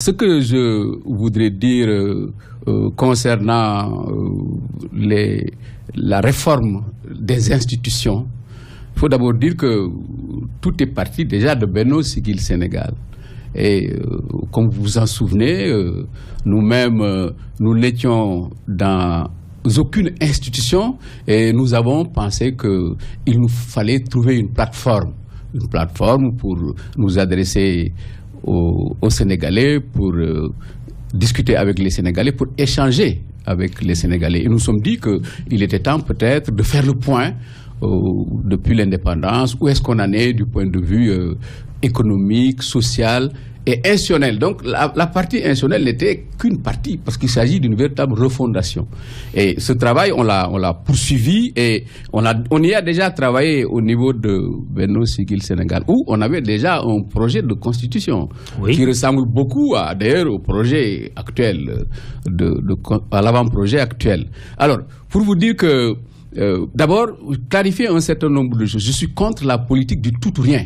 Ce que je voudrais dire concernant la réforme des institutions, il faut d'abord dire que tout est parti déjà de Benno Siggil Sénégal. Et comme vous vous en souvenez, nous-mêmes, nous n'étions dans aucune institution et nous avons pensé qu'il nous fallait trouver une plateforme pour nous adresser aux Sénégalais, pour discuter avec les Sénégalais, pour échanger avec les Sénégalais. Et nous nous sommes dit qu'il était temps peut-être de faire le point depuis l'indépendance, où est-ce qu'on en est du point de vue économique, social et institutionnel. Donc la partie institutionnelle n'était qu'une partie, parce qu'il s'agit d'une véritable refondation. Et ce travail, on l'a poursuivi et on y a déjà travaillé au niveau de Benno Siggil Sénégal, où on avait déjà un projet de constitution qui ressemble beaucoup d'ailleurs au projet actuel, à l'avant-projet actuel. Alors, pour vous dire que, d'abord, clarifier un certain nombre de choses. Je suis contre la politique du tout ou rien.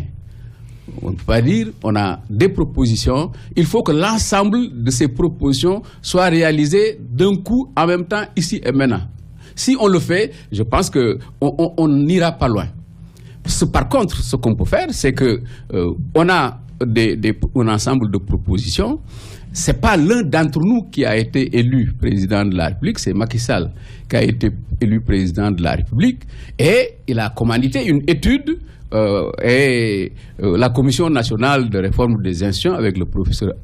On ne peut pas dire, on a des propositions, il faut que l'ensemble de ces propositions soient réalisées d'un coup, en même temps, ici et maintenant. Si on le fait, je pense qu'on n'ira pas loin. Par contre, ce qu'on peut faire, c'est qu'on a un ensemble de propositions. Ce n'est pas l'un d'entre nous qui a été élu président de la République, c'est Macky Sall qui a été élu président de la République. Et il a commandité une étude la Commission nationale de réforme des institutions, avec le professeur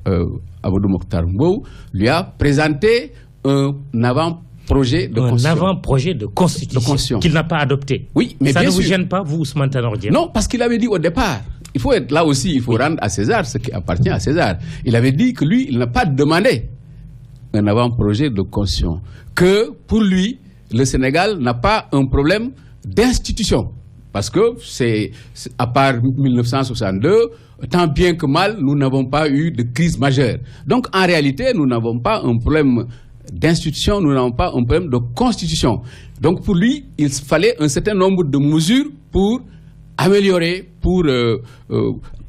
Amadou Mokhtar Mbow, lui a présenté un avant-projet de constitution. Un avant-projet de constitution qu'il n'a pas adopté. Oui, mais ça bien ne vous sûr. gêne pas, vous, Ousmane Tanor Dieng? Non, parce qu'il avait dit au départ, il faut être là aussi, il faut rendre à César ce qui appartient à César. Il avait dit que lui, il n'a pas demandé un avant-projet de constitution, que pour lui, le Sénégal n'a pas un problème d'institution. Parce que c'est à part 1962, tant bien que mal, nous n'avons pas eu de crise majeure. Donc en réalité, nous n'avons pas un problème d'institution, nous n'avons pas un problème de constitution. Donc pour lui, il fallait un certain nombre de mesures pour améliorer, pour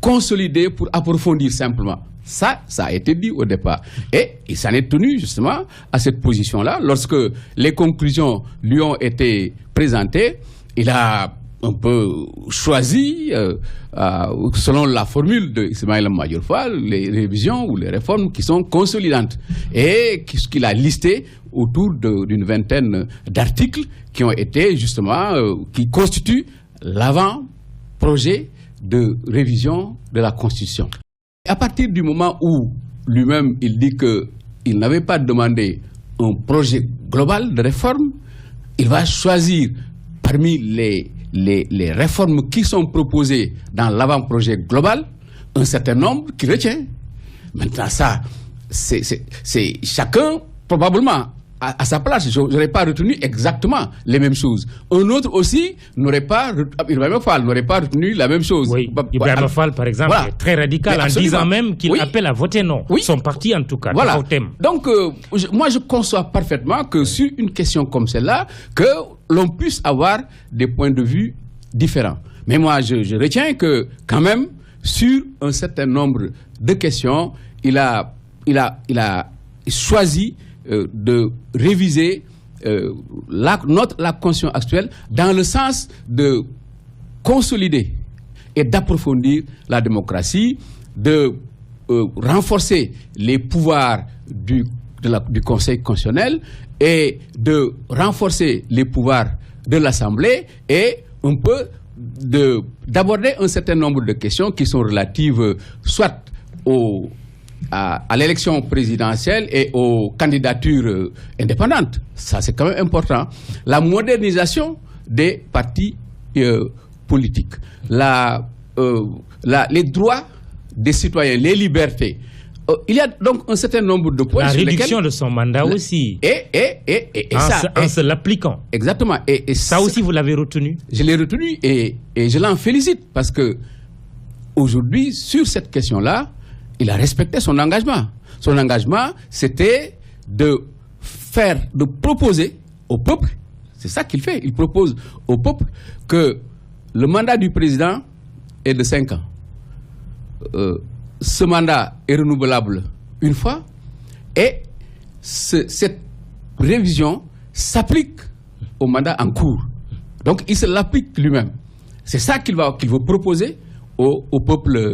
consolider, pour approfondir simplement. Ça a été dit au départ. Et il s'en est tenu justement à cette position-là. Lorsque les conclusions lui ont été présentées, il a un peu choisi, selon la formule de Ismaïla Madior Fall, les révisions ou les réformes qui sont consolidantes et qu'il a listé autour d'une vingtaine d'articles qui ont été justement, qui constituent l'avant-projet de révision de la Constitution. À partir du moment où lui-même il dit qu'il n'avait pas demandé un projet global de réforme, il va choisir parmi les réformes qui sont proposées dans l'avant-projet global, un certain nombre qui retient. Maintenant, ça, c'est chacun, probablement, à sa place. Je n'aurais pas retenu exactement les mêmes choses. Un autre aussi n'aurait pas retenu la même chose. Oui, Ibrahima Fall, par exemple, est très radical en disant même qu'il appelle à voter non. Oui. Son parti, en tout cas, voilà. Au thème. Donc, moi, je conçois parfaitement que sur une question comme celle-là, que l'on puisse avoir des points de vue différents. Mais moi, je retiens que, quand même, sur un certain nombre de questions, il a choisi de réviser la Constitution actuelle dans le sens de consolider et d'approfondir la démocratie, de renforcer les pouvoirs du Conseil constitutionnel et de renforcer les pouvoirs de l'Assemblée et un peu d'aborder un certain nombre de questions qui sont relatives soit à l'élection présidentielle et aux candidatures indépendantes. Ça, c'est quand même important. La modernisation des partis politiques, les droits des citoyens, les libertés. Il y a donc un certain nombre de points la sur lesquels... La réduction de son mandat aussi. En se l'appliquant. Exactement. Et ça aussi, vous l'avez retenu? Je l'ai retenu et je l'en félicite parce que aujourd'hui, sur cette question-là, il a respecté son engagement. Son engagement, c'était de proposer au peuple, c'est ça qu'il fait, il propose au peuple que le mandat du président est de 5 ans. Ce mandat est renouvelable une fois, et cette révision s'applique au mandat en cours. Donc il se l'applique lui-même. C'est ça qu'il veut proposer au peuple